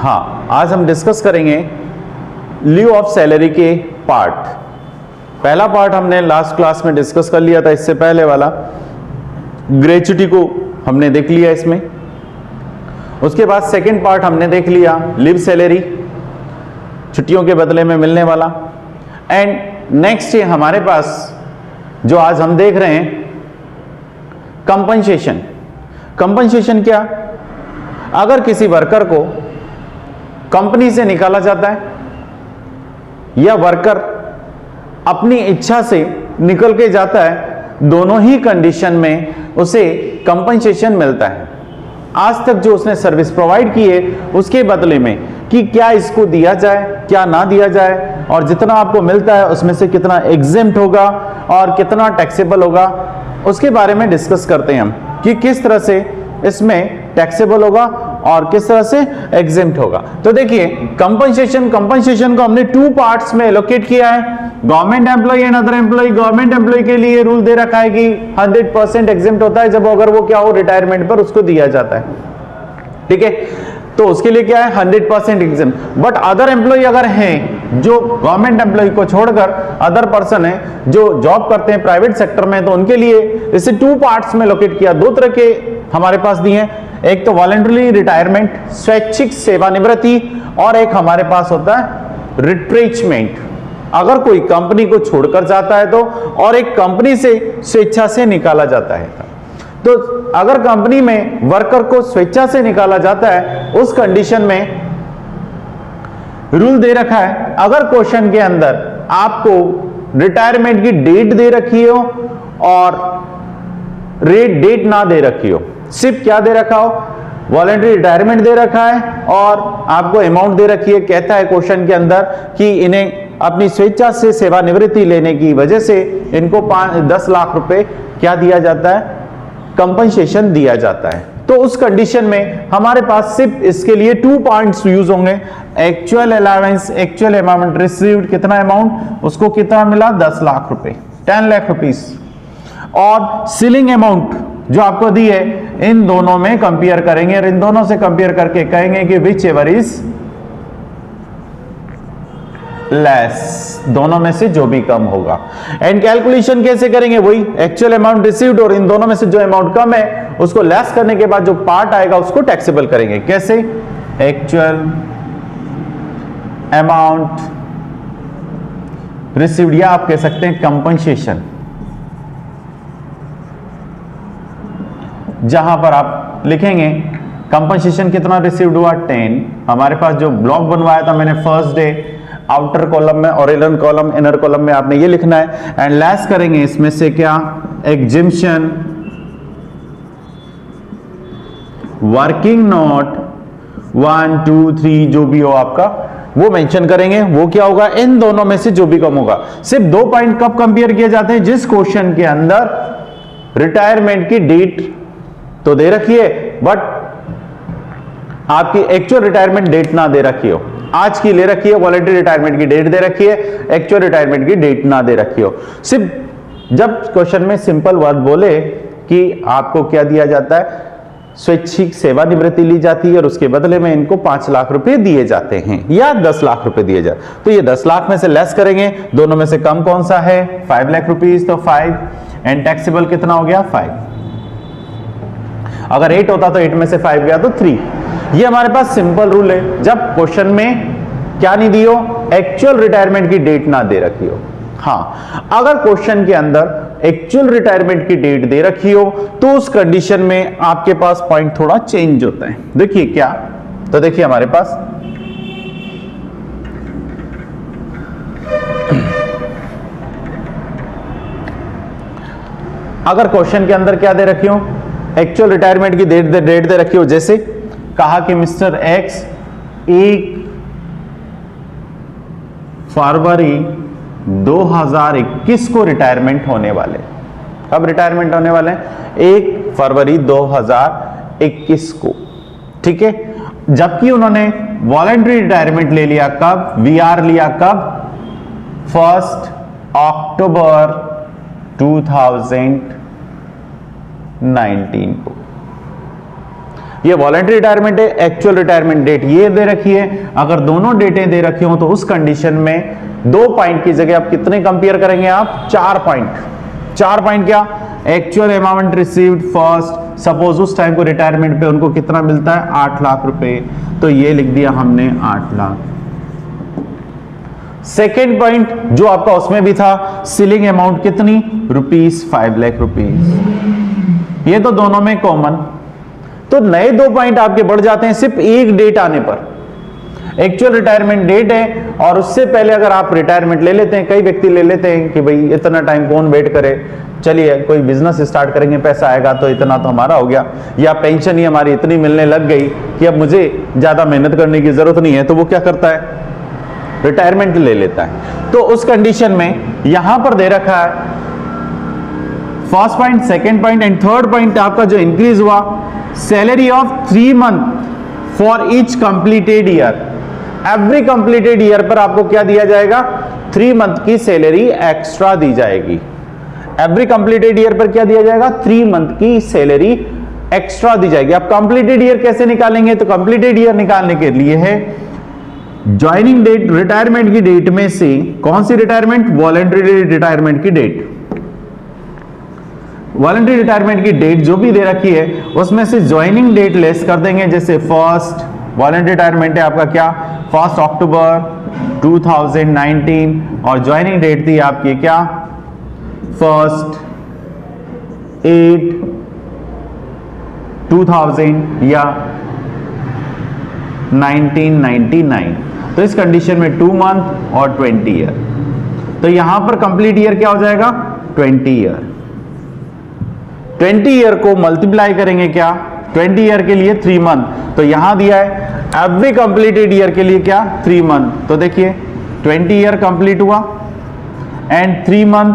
हाँ, आज हम डिस्कस करेंगे लीव ऑफ सैलरी के पार्ट। पहला पार्ट हमने लास्ट क्लास में डिस्कस कर लिया था, इससे पहले वाला ग्रेच्युटी को हमने देख लिया इसमें। उसके बाद सेकंड पार्ट हमने देख लिया लीव सैलरी, छुट्टियों के बदले में मिलने वाला। एंड नेक्स्ट ये हमारे पास जो आज हम देख रहे हैं कंपनसेशन। कंपनसेशन क्या? अगर किसी वर्कर को कंपनी से निकाला जाता है या वर्कर अपनी इच्छा से निकल के जाता है, दोनों ही कंडीशन में उसे कंपनसेशन मिलता है। आज तक जो उसने सर्विस प्रोवाइड की है उसके बदले में कि क्या इसको दिया जाए, क्या ना दिया जाए, और जितना आपको मिलता है उसमें से कितना एग्जेम्प्ट होगा और कितना टैक्सेबल होगा, उसके बारे में डिस्कस करते हैं हम कि किस तरह से इसमें टैक्सेबल होगा और किस तरह से एग्जेम्प्ट होगा। तो देखिए कंपनसेशन को हमने टू पार्ट्स में एलोकेट किया है, government employ and other employ. Government employ के लिए रूल दे रखा है कि 100% एग्जेम्प्ट होता है जब अगर वो क्या हो, रिटायरमेंट पर उसको दिया जाता है, ठीक है। तो उसके लिए क्या है, 100% एग्जेम्प्ट। बट अदर एम्प्लॉय अगर हैं जो गवर्नमेंट एम्प्लॉय को छोड़कर अदर पर्सन है जो जॉब करते हैं प्राइवेट सेक्टर में, तो उनके लिए इसे टू पार्ट्स में लोकेट किया। दो तरह के हमारे पास दिए हैं, एक तो वॉलंटरी रिटायरमेंट, स्वैच्छिक सेवानिवृत्ति, और एक हमारे पास होता है रिट्रेचमेंट, अगर कोई कंपनी को छोड़कर जाता है तो, और एक कंपनी से स्वेच्छा से निकाला जाता है। तो अगर कंपनी में वर्कर को स्वेच्छा से निकाला जाता है, उस कंडीशन में रूल दे रखा है, अगर क्वेश्चन के अंदर आपको रिटायरमेंट की डेट दे रखी हो और डेट ना दे रखी हो, सिर्फ क्या दे रखा हो, वॉलंटरी रिटायरमेंट दे रखा है और आपको अमाउंट दे रखी है, कहता है क्वेश्चन के अंदर कि इन्हें अपनी स्वेच्छा से सेवानिवृत्ति लेने की वजह से इनको 10 लाख रुपए क्या दिया जाता है, कंपनसेशन दिया जाता है। तो उस कंडीशन में हमारे पास सिर्फ इसके लिए 2 पॉइंट्स यूज होंगे, actual allowance, actual amount received, कितना अमाउंट, उसको कितना मिला, 10 लाख रुपए, 10 लाख रुपीस, और सीलिंग अमाउंट जो आपको दी है, इन दोनों में कंपेयर करेंगे और इन दोनों से कंपेयर करके कहेंगे कि विच एवर इज लेस, दोनों में से जो भी कम होगा। एंड कैलकुलेशन कैसे करेंगे, वही एक्चुअल अमाउंट रिसीव्ड और इन दोनों में से जो अमाउंट कम है उसको लेस करने के बाद जो पार्ट आएगा उसको टैक्सेबल करेंगे। कैसे? एक्चुअल अमाउंट रिसीव्ड, या आप कह सकते हैं कंपनसेशन, जहां पर आप लिखेंगे कंपनसेशन कितना रिसीव्ड हुआ, 10। हमारे पास जो ब्लॉक बनवाया था मैंने फर्स्ट डे, आउटर कॉलम में और इनर कॉलम में आपने ये लिखना है। एंड लेस करेंगे इसमें से क्या, एग्जिम्पशन, वर्किंग नोट 1 2 3 जो भी हो आपका वो मेंशन करेंगे, वो क्या होगा, इन दोनों में से जो भी कम होगा। सिर्फ 2 पॉइंट कब कंपेयर किए जाते हैं, जिस क्वेश्चन के अंदर रिटायरमेंट की डेट तो दे रखी है बट आपकी एक्चुअल रिटायरमेंट डेट ना दे रखी हो, आज की ले रखी है, वॉलंटरी रिटायरमेंट की डेट दे रखी है, एक्चुअल रिटायरमेंट की डेट ना दे रखी हो। सिर्फ जब क्वेश्चन में सिंपल वर्ड बोले कि आपको क्या दिया जाता है, स्वैच्छिक सेवानिवृत्ति ली जाती है और उसके बदले में इनको 5 लाख रुपए दिए जाते हैं या 10 लाख रुपए दिए जाते, तो ये 10 लाख में से लेस करेंगे, दोनों में से कम कौन सा है, 5 लाख रुपीज, तो 5, एंड टैक्सेबल कितना हो गया, 5। अगर 8 होता तो 8 में से 5 गया तो 3। ये हमारे पास सिंपल रूल है, जब क्वेश्चन में क्या नहीं दी हो, एक्चुअल रिटायरमेंट की डेट ना दे रखी हो। हाँ, अगर क्वेश्चन के अंदर एक्चुअल रिटायरमेंट की डेट दे रखी हो तो उस कंडीशन में आपके पास पॉइंट थोड़ा चेंज होता है। देखिए क्या, तो देखिए हमारे पास अगर क्वेश्चन के अंदर क्या दे रखी हो, एक्चुअल रिटायरमेंट की डेट दे रखी हो, जैसे कहा कि मिस्टर एक्स 1 फरवरी 2021 को रिटायरमेंट होने वाले। कब रिटायरमेंट होने वाले हैं, 1 फरवरी 2021 को, ठीक है। जबकि उन्होंने वॉलंटरी रिटायरमेंट ले लिया कब, वीआर लिया कब, 1 अक्टूबर 2019 को। ये वॉलंटरी रिटायरमेंट है, एक्चुअल रिटायरमेंट डेट ये दे रखी है। अगर दोनों डेटें दे रखी हो तो उस कंडीशन में 2 पॉइंट की जगह आप कितने कंपेयर करेंगे, आप 4 पॉइंट। 4 पॉइंट क्या, actual amount received first, suppose उस टाइम को रिटायरमेंट पे उनको कितना मिलता है, 8 लाख रुपए, तो ये लिख दिया हमने 8 लाख। सेकेंड पॉइंट जो आपका उसमें भी था, सीलिंग अमाउंट कितनी, ₹5 लाख रुपीस, ये तो दोनों में कॉमन। तो नए 2 पॉइंट आपके बढ़ जाते हैं सिर्फ एक डेट आने पर। एक्चुअल रिटायरमेंट डेट है और उससे पहले अगर आप रिटायरमेंट ले लेते हैं, कई व्यक्ति ले लेते हैं कि भाई इतना टाइम कौन वेट करे, चलिए कोई बिजनेस स्टार्ट करेंगे, पैसा आएगा तो इतना तो हमारा हो गया, या पेंशन ही हमारी इतनी मिलने लग गई कि अब मुझे ज्यादा मेहनत करने की जरूरत नहीं है, तो वो क्या करता है, रिटायरमेंट ले लेता है। तो उस कंडीशन में यहां पर दे रखा है first point, second point and third point आपका जो इंक्रीज हुआ, salary of 3 month for each completed year. Every completed year पर आपको क्या दिया जाएगा, 3 मंथ की सैलरी एक्स्ट्रा दी जाएगी। एवरी कंप्लीटेड ईयर पर क्या दिया जाएगा, 3 मंथ की सैलरी एक्स्ट्रा दी जाएगी। अब कंप्लीटेड ईयर कैसे निकालेंगे, तो कंप्लीटेड ईयर निकालने के लिए है ज्वाइनिंग डेट, रिटायरमेंट की डेट में से कौन सी रिटायरमेंट, वॉलंटरी रिटायरमेंट की डेट। वॉलंटरी रिटायरमेंट की डेट जो भी दे रखी है उसमें से ज्वाइनिंग डेट लेस कर देंगे। जैसे फर्स्ट वॉलंटरी रिटायरमेंट है आपका क्या, 1 अक्टूबर 2019 और ज्वाइनिंग डेट थी आपकी क्या, 1/8/2000 या 1999। तो इस कंडीशन में 2 मंथ और 20 ईयर, तो यहां पर कंप्लीट ईयर क्या हो जाएगा, 20 ईयर। 20 ईयर को मल्टीप्लाई करेंगे क्या, 20 ईयर के लिए 3 मंथ, तो यहां दिया है एवरी कंप्लीटेड ईयर के लिए क्या, 3 मंथ। तो देखिए 20 ईयर कंप्लीट हुआ एंड 3 मंथ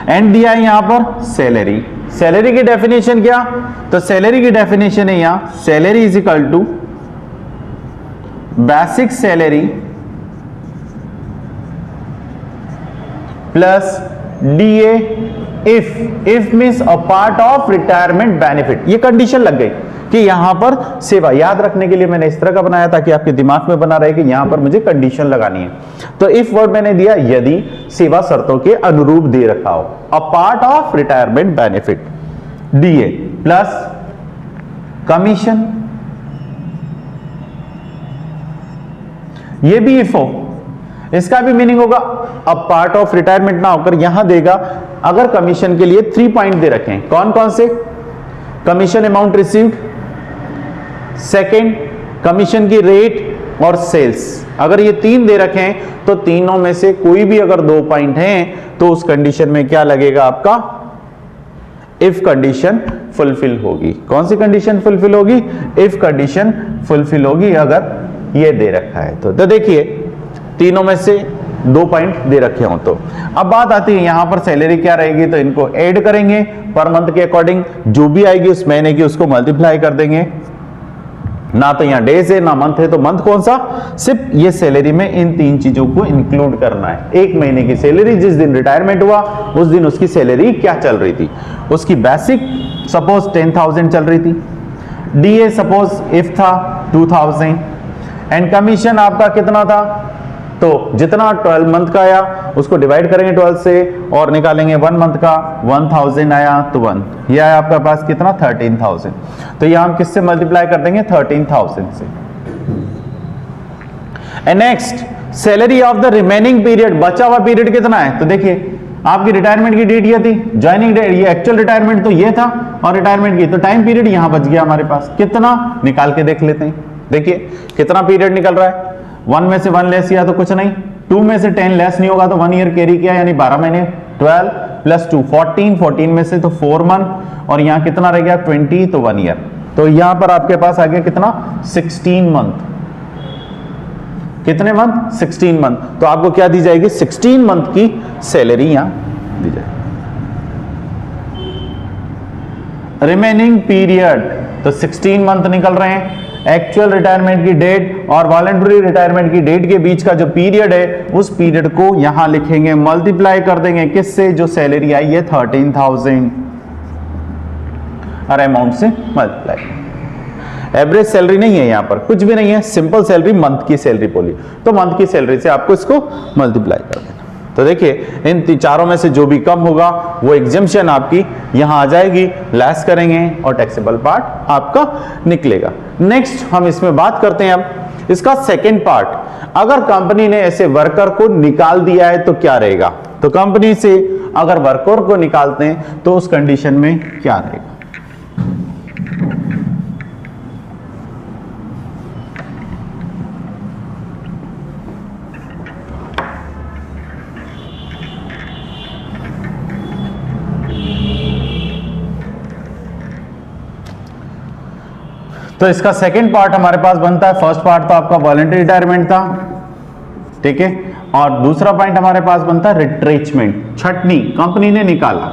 एंड दिया है यहां पर सैलरी। सैलरी की डेफिनेशन क्या, तो सैलरी की डेफिनेशन है यहां, salary is equal to basic salary plus DA if means a part of retirement benefit. ये कंडीशन लग गई कि यहां पर सेवा, याद रखने के लिए मैंने इस तरह का बनाया ताकि आपके दिमाग में बना रहे कि यहां पर मुझे कंडीशन लगानी है। तो इफ वर्ड मैंने दिया यदि सेवा शर्तों के अनुरूप दे रखा हो, अ part of retirement benefit, DA plus commission, ये भी इफ हो, इसका भी मीनिंग होगा अब पार्ट ऑफ रिटायरमेंट ना होकर यहां देगा अगर कमीशन के लिए 3 पॉइंट दे रखे हैं। कौन कौन से, commission amount received, second commission की रेट और सेल्स। अगर ये 3 दे रखे हैं तो तीनों में से कोई भी अगर 2 पॉइंट हैं तो उस कंडीशन में क्या लगेगा आपका, इफ कंडीशन फुलफिल होगी। कौन सी कंडीशन फुलफिल होगी, इफ कंडीशन फुलफिल होगी अगर ये दे रखा है तो देखिए तीनों में से 2 पॉइंट दे रखे हो। तो अब बात आती है यहां पर सैलरी क्या रहेगी, तो इनको ऐड करेंगे पर मंथ के अकॉर्डिंग, जो भी आएगी उस महीने की उसको मल्टीप्लाई कर देंगे। ना तो यहां डेज है ना मंथ है, तो मंथ कौन सा, सिर्फ ये सैलरी में इन 3 चीजों को इंक्लूड करना है। एक महीने की सैलरी, जिस दिन रिटायरमेंट हुआ उस दिन उसकी सैलरी क्या चल रही थी, उसकी बेसिक सपोज 10,000 चल रही थी, डीए सपोज इफ था 2,000 एंड कमीशन आपका कितना था, तो जितना 12 मंथ का आया उसको डिवाइड करेंगे 12 से और निकालेंगे 1 मंथ का, 1000 आया तो 1, ये आया आपका पास कितना 13,000। तो ये हम किससे मल्टीप्लाई कर देंगे, 13,000 से। And next salary of the remaining period, बचा हुआ पीरियड कितना है, तो देखिए आपकी रिटायरमेंट की डेट ये थी, ज्वाइनिंग डेट ये, एक्चुअल रिटायरमेंट तो ये था और रिटायरमेंट की, तो टाइम पीरियड यहां बच गया हमारे पास, कितना निकाल के देख लेते हैं। देखिए कितना पीरियड निकल रहा है, 1 में से 1 लेस किया तो कुछ नहीं, 2 में से 10 लेस नहीं होगा तो 1 ईयर कैरी किया यानी 12 महीने, 12 प्लस 2 14, 14 में से तो 4 मंथ और यहां कितना रह गया 20, तो 1 ईयर। तो यहां पर आपके पास आ गया कितना 16 मंथ, कितने मंथ 16 मंथ। तो आपको क्या दी जाएगी, 16 मंथ की सैलरी यहां दी जाएगी। रिमेनिंग पीरियड तो 16 मंथ निकल रहे हैं, एक्चुअल रिटायरमेंट की डेट और वॉलंटरी रिटायरमेंट की डेट के बीच का जो पीरियड है उस पीरियड को यहां लिखेंगे, मल्टीप्लाई कर देंगे किससे, जो सैलरी आई है 13,000 और अमाउंट से मल्टीप्लाई। एवरेज सैलरी नहीं है यहां पर, कुछ भी नहीं है, सिंपल सैलरी मंथ की सैलरी बोली, तो मंथ की सैलरी से आपको इसको मल्टीप्लाई कर देना। तो देखिए इन चारों में से जो भी कम होगा वो एग्जेम्पशन आपकी यहां आ जाएगी, लेस करेंगे और टैक्सेबल पार्ट आपका निकलेगा। नेक्स्ट हम इसमें बात करते हैं अब इसका सेकेंड पार्ट। अगर कंपनी ने ऐसे वर्कर को निकाल दिया है तो क्या रहेगा। तो कंपनी से अगर वर्कर को निकालते हैं तो उस कंडीशन में क्या रहेगा। तो इसका सेकंड पार्ट हमारे पास बनता है, फर्स्ट पार्ट तो आपका वॉलंटरी रिटायरमेंट था, ठीक है, और दूसरा पॉइंट हमारे पास बनता है रिट्रेचमेंट, छटनी, कंपनी ने निकाला।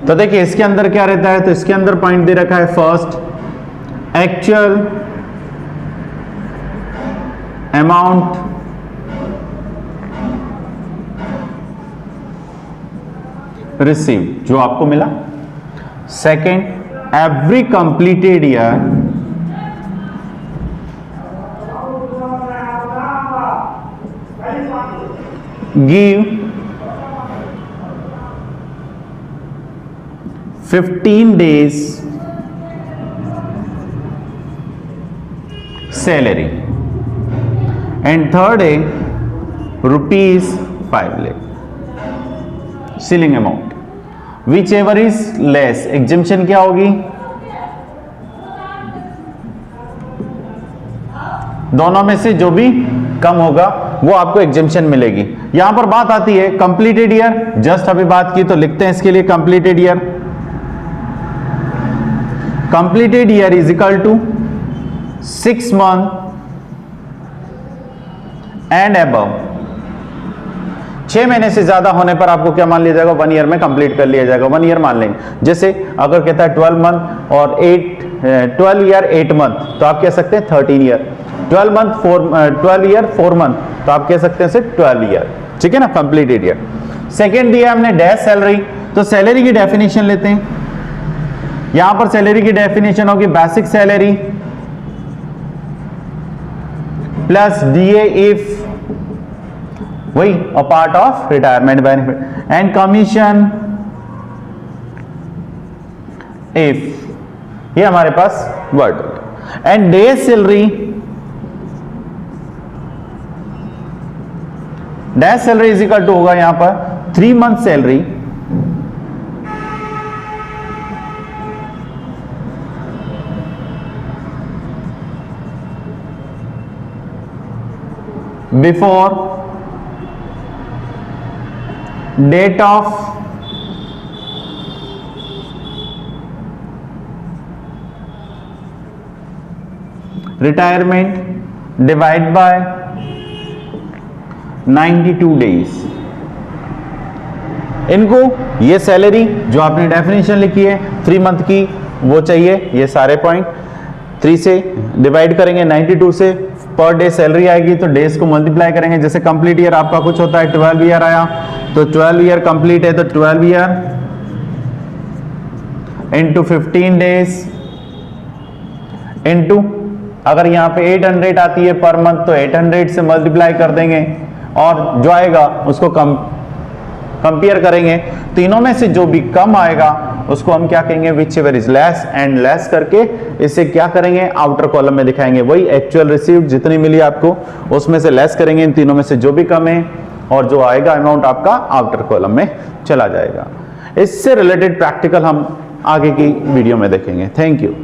तो देखिए इसके अंदर क्या रहता है, तो इसके अंदर पॉइंट दे रखा है फर्स्ट एक्चुअल अमाउंट रिसीव जो आपको मिला, second every completed year give 15 days salary and third day ₹5 lakh ceiling amount, which ever is less. Exemption क्या होगी, दोनों में से जो भी कम होगा वो आपको एग्जेम्पशन मिलेगी। यहां पर बात आती है कंप्लीटेड ईयर, जस्ट अभी बात की तो लिखते हैं इसके लिए completed year. Completed year is equal to 6 months and above. 6 महीने से ज्यादा होने पर आपको क्या मान लिया जाएगा, 1 ईयर में कंप्लीट कर लिया जाएगा, 1 ईयर मान लेंगे। जैसे अगर कहता है 12 मंथ और 12 ईयर 8 मंथ तो आप कह सकते हैं 13 ईयर, 12 ईयर 4 मंथ तो आप कह सकते हैं सिर्फ 12 ईयर, ठीक है ना, कंप्लीटेड ईयर। सेकेंड दिया हमने डैश सैलरी, तो सैलरी की डेफिनेशन लेते हैं। यहां पर सैलरी की डेफिनेशन होगी basic salary plus DA if वही a part of retirement benefit and commission if, ये हमारे पास word and day salary. Dash salary is equal to होगा यहां पर 3 month salary before date of retirement divide by 92 days. इनको ये salary जो आपने डेफिनेशन लिखी है 3 month की वो चाहिए, ये सारे पॉइंट 3 से डिवाइड करेंगे 92 से, पर डे सैलरी आएगी तो डेज को मल्टीप्लाई करेंगे। जैसे कंप्लीट ईयर आपका कुछ होता है 12 ईयर आया तो 12 ईयर कंप्लीट है तो 12 ईयर इंटू 15 डेज इंटू, अगर यहां पे 800 आती है पर मंथ तो 800 से मल्टीप्लाई कर देंगे और जो आएगा उसको कंपेयर करेंगे। तीनों में से जो भी कम आएगा उसको हम क्या कहेंगे, which ever is less, and less करके इसे क्या करेंगे आउटर कॉलम में दिखाएंगे। वही एक्चुअल रिसीव्ड जितनी मिली आपको उसमें से लेस करेंगे, इन तीनों में से जो भी कम है और जो आएगा अमाउंट आपका आउटर कॉलम में चला जाएगा। इससे रिलेटेड प्रैक्टिकल हम आगे की वीडियो में देखेंगे। Thank you.